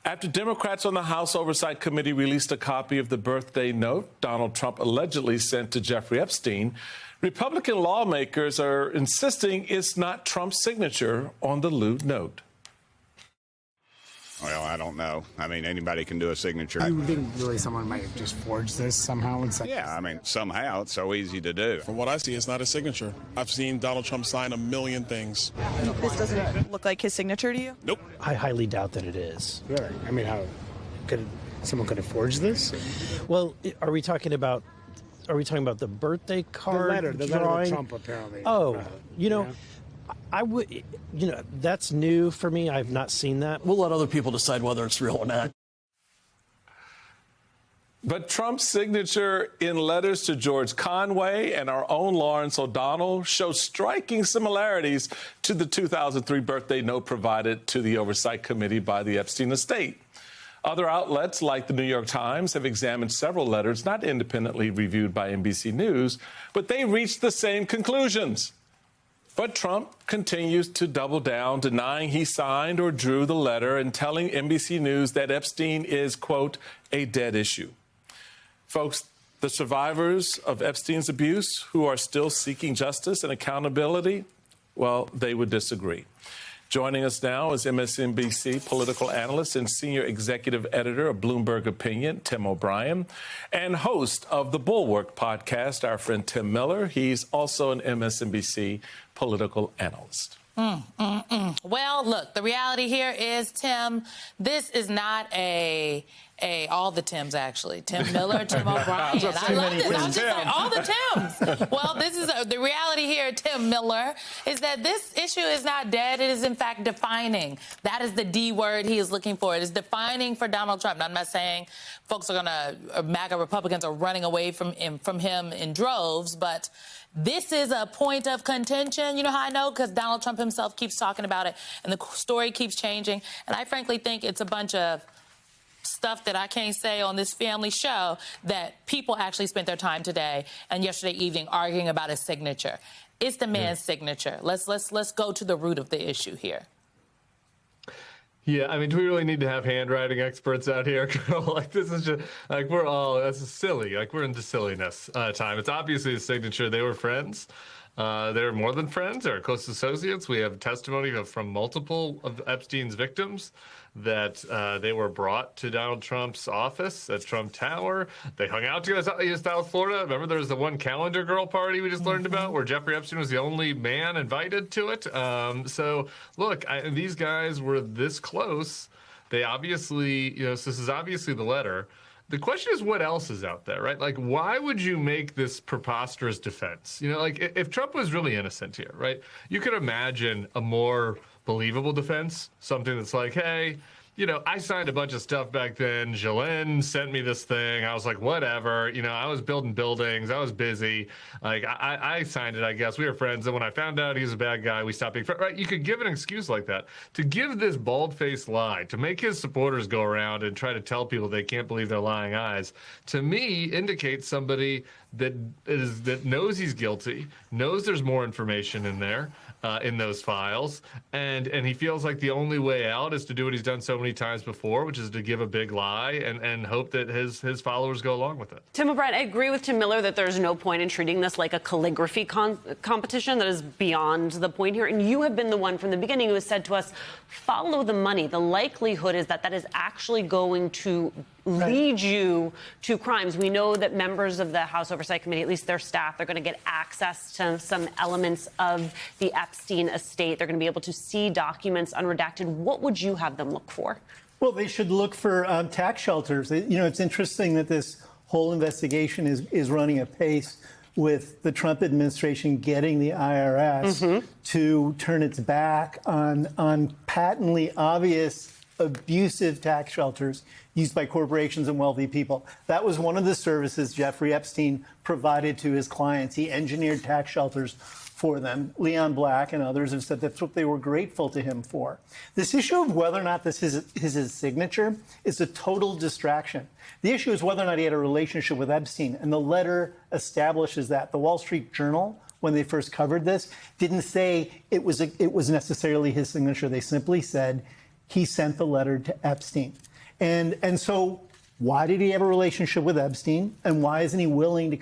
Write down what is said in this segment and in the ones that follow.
After Democrats on the House Oversight Committee released a copy of the birthday note Donald Trump allegedly sent to Jeffrey Epstein, Republican lawmakers are insisting it's not Trump's signature on the lewd note. Well, I don't know. I mean, anybody can do a signature. You think really someone might have just forged this somehow? Yeah, I mean, somehow it's so easy to do. From what I see, it's not a signature. I've seen Donald Trump sign a million things. This doesn't look like his signature to you? Nope. I highly doubt that it is. Really? I mean, how could someone could have forged this? Well, are we talking about the birthday card? The letter to Trump, apparently. Oh, I would, that's new for me. I've not seen that. We'll let other people decide whether it's real or not. But Trump's signature in letters to George Conway and our own Lawrence O'Donnell show striking similarities to the 2003 birthday note provided to the Oversight Committee by the Epstein estate. Other outlets, like the New York Times, have examined several letters not independently reviewed by NBC News, but they reached the same conclusions. But Trump continues to double down, denying he signed or drew the letter and telling NBC News that Epstein is, quote, a dead issue. Folks, the survivors of Epstein's abuse who are still seeking justice and accountability, well, they would disagree. Joining us now is MSNBC political analyst and senior executive editor of Bloomberg Opinion, Tim O'Brien, and host of the Bulwark podcast, our friend Tim Miller. He's also an MSNBC political analyst. Well, look, the reality here is, Tim, this is not all the Tims, actually. Tim Miller, Tim O'Brien. I love this. I was just like, all the Tims. Well, this is the reality here, Tim Miller, is that this issue is not dead. It is, in fact, defining. That is the D word he is looking for. It is defining for Donald Trump. Now, I'm not saying folks are going to, MAGA Republicans are running away from him in droves, but this is a point of contention. You know how I know? Because Donald Trump himself keeps talking about it, and the story keeps changing. And I frankly think it's a bunch of stuff that I can't say on this family show that people actually spent their time today and yesterday evening arguing about his signature. It's the man's signature. Let's go to the root of the issue here. Yeah, I mean, do we really need to have handwriting experts out here? Like, this is just, like, this is silly. Like, we're into silliness time. It's obviously a signature. They were friends. They're more than friends. They're close associates. We have testimony from multiple of Epstein's victims that they were brought to Donald Trump's office at Trump Tower. They hung out together in South Florida. Remember, there was the one calendar girl party we just learned about where Jeffrey Epstein was the only man invited to it. So, look, these guys were this close. They obviously, so this is obviously the letter. The question is, what else is out there, right? Like, why would you make this preposterous defense? Like, if Trump was really innocent here, right, you could imagine a more believable defense, something that's like, hey, I signed a bunch of stuff back then. Jolene sent me this thing. I was like, whatever. I was building buildings. I was busy. Like, I signed it, I guess. We were friends. And when I found out he was a bad guy, we stopped being friends. Right? You could give an excuse like that. To give this bald-faced lie, to make his supporters go around and try to tell people they can't believe their lying eyes, to me, indicates somebody that knows he's guilty, knows there's more information in there, in those files, and he feels like the only way out is to do what he's done so many times before, which is to give a big lie and hope that his followers go along with it. Tim O'Brien, I agree with Tim Miller that there's no point in treating this like a calligraphy competition. That is beyond the point here. And you have been the one from the beginning who has said to us, follow the money. The likelihood is that is actually going to lead you to crimes. We know that members of the House Oversight Committee, at least their staff, are going to get access to some elements of the Epstein estate. They're going to be able to see documents unredacted. What would you have them look for? Well, they should look for tax shelters. It's interesting that this whole investigation is running apace with the Trump administration getting the IRS to turn its back on patently obvious abusive tax shelters used by corporations and wealthy people. That was one of the services Jeffrey Epstein provided to his clients. He engineered tax shelters for them. Leon Black and others have said that's what they were grateful to him for. This issue of whether or not this is his signature is a total distraction. The issue is whether or not he had a relationship with Epstein, and the letter establishes that. The Wall Street Journal, when they first covered this, didn't say it was necessarily his signature. They simply said he sent the letter to Epstein. And so why did he have a relationship with Epstein? And why isn't he willing to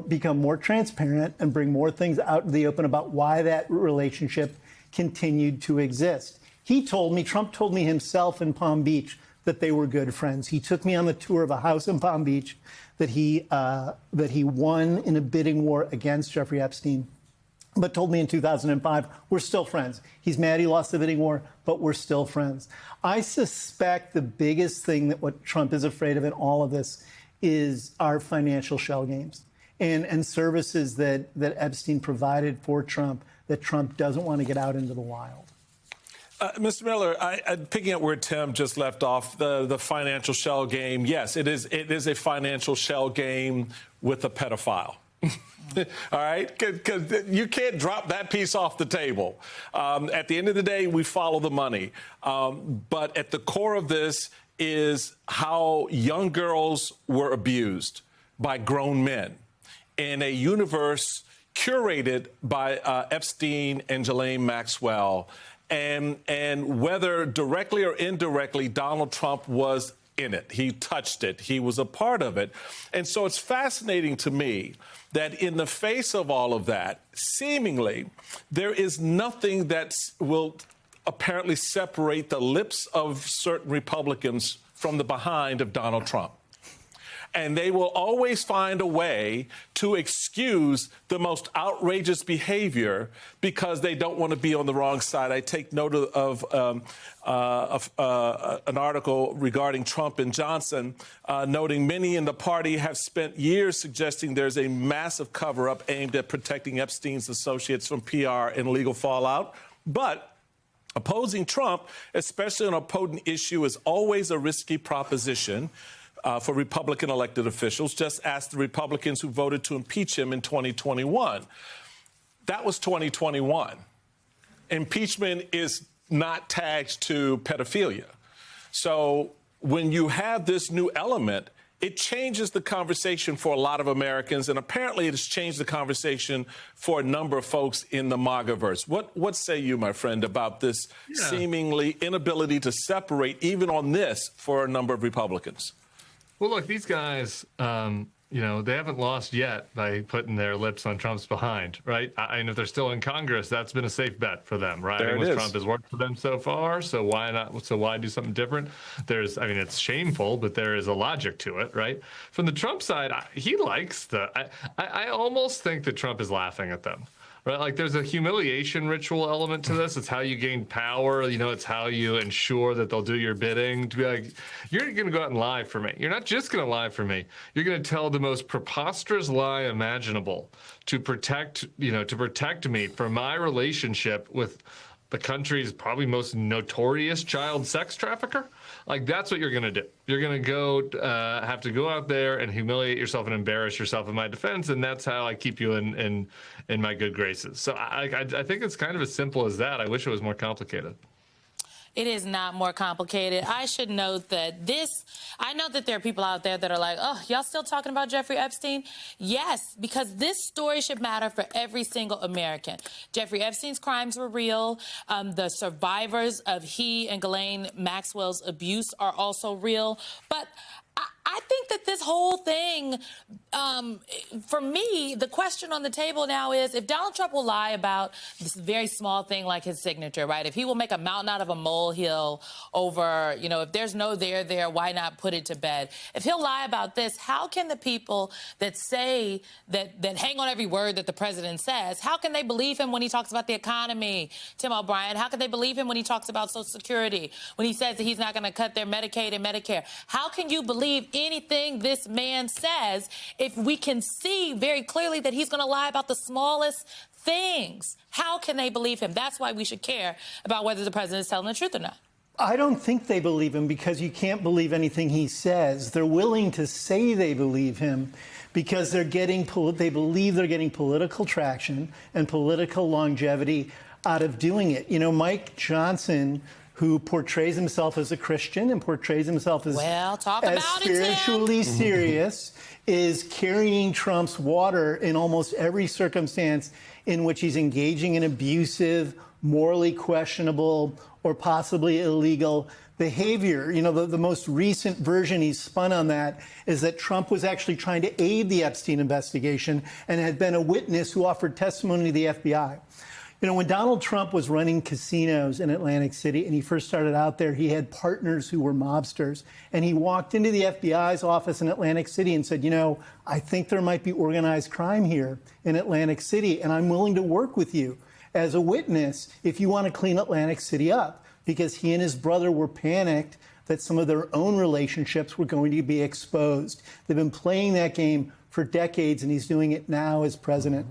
become more transparent and bring more things out in the open about why that relationship continued to exist? Trump told me himself in Palm Beach that they were good friends. He took me on the tour of a house in Palm Beach that he won in a bidding war against Jeffrey Epstein, but told me in 2005, we're still friends. He's mad he lost the bidding war, but we're still friends. I suspect the biggest thing that what Trump is afraid of in all of this is our financial shell games and services that Epstein provided for Trump that Trump doesn't want to get out into the wild. Mr. Miller, picking up where Tim just left off, the financial shell game, yes, it is a financial shell game with a pedophile. All right? Because you can't drop that piece off the table. At the end of the day, we follow the money. But at the core of this is how young girls were abused by grown men in a universe curated by Epstein and Ghislaine Maxwell. And whether directly or indirectly, Donald Trump was in it. He touched it. He was a part of it. And so it's fascinating to me that in the face of all of that, seemingly, there is nothing that will apparently separate the lips of certain Republicans from the behind of Donald Trump. And they will always find a way to excuse the most outrageous behavior because they don't want to be on the wrong side. I take note of an article regarding Trump and Johnson, noting many in the party have spent years suggesting there's a massive cover-up aimed at protecting Epstein's associates from PR and legal fallout. But opposing Trump, especially on a potent issue, is always a risky proposition. For Republican elected officials. Just ask the Republicans who voted to impeach him in 2021. That was 2021. Impeachment is not tagged to pedophilia. So when you have this new element, it changes the conversation for a lot of Americans, and apparently it has changed the conversation for a number of folks in the MAGA-verse. What say you, my friend, about this seemingly inability to separate, even on this, for a number of Republicans? Well, look, these guys, they haven't lost yet by putting their lips on Trump's behind, right? And if they're still in Congress, that's been a safe bet for them, right? There it is. Trump has worked for them so far, so why not? So why do something different? It's shameful, but there is a logic to it, right? From the Trump side, he likes I almost think that Trump is laughing at them. Right, like there's a humiliation ritual element to this. It's how you gain power. It's how you ensure that they'll do your bidding. To be like, you're going to go out and lie for me. You're not just going to lie for me. You're going to tell the most preposterous lie imaginable to protect me from my relationship with the country's probably most notorious child sex trafficker. Like, that's what you're going to do. You're going to go have to go out there and humiliate yourself and embarrass yourself in my defense, and that's how I keep you in my good graces. So I think it's kind of as simple as that. I wish it was more complicated. It is not more complicated. I should note that I know that there are people out there that are like, oh, y'all still talking about Jeffrey Epstein? Yes, because this story should matter for every single American. Jeffrey Epstein's crimes were real. The survivors of he and Ghislaine Maxwell's abuse are also real. But I think that this whole thing, for me, the question on the table now is if Donald Trump will lie about this very small thing like his signature, right? If he will make a mountain out of a molehill over, if there's no there, why not put it to bed? If he'll lie about this, how can the people that say that hang on every word that the president says, how can they believe him when he talks about the economy, Tim O'Brien? How can they believe him when he talks about Social Security, when he says that he's not going to cut their Medicaid and Medicare? How can you believe anything this man says if we can see very clearly that he's going to lie about the smallest things? How can they believe him? That's why we should care about whether the president is telling the truth or not. I don't think they believe him because you can't believe anything he says. They're willing to say they believe him because they believe they're getting political traction and political longevity out of doing it. Mike Johnson, who portrays himself as a Christian and portrays himself as spiritually serious, is carrying Trump's water in almost every circumstance in which he's engaging in abusive, morally questionable, or possibly illegal behavior. You know, the most recent version he's spun on that is that Trump was actually trying to aid the Epstein investigation and had been a witness who offered testimony to the FBI. You know, when Donald Trump was running casinos in Atlantic City and he first started out there, he had partners who were mobsters. And he walked into the FBI's office in Atlantic City and said, you know, I think there might be organized crime here in Atlantic City, and I'm willing to work with you as a witness if you want to clean Atlantic City up, because he and his brother were panicked that some of their own relationships were going to be exposed. They've been playing that game for decades, and he's doing it now as president.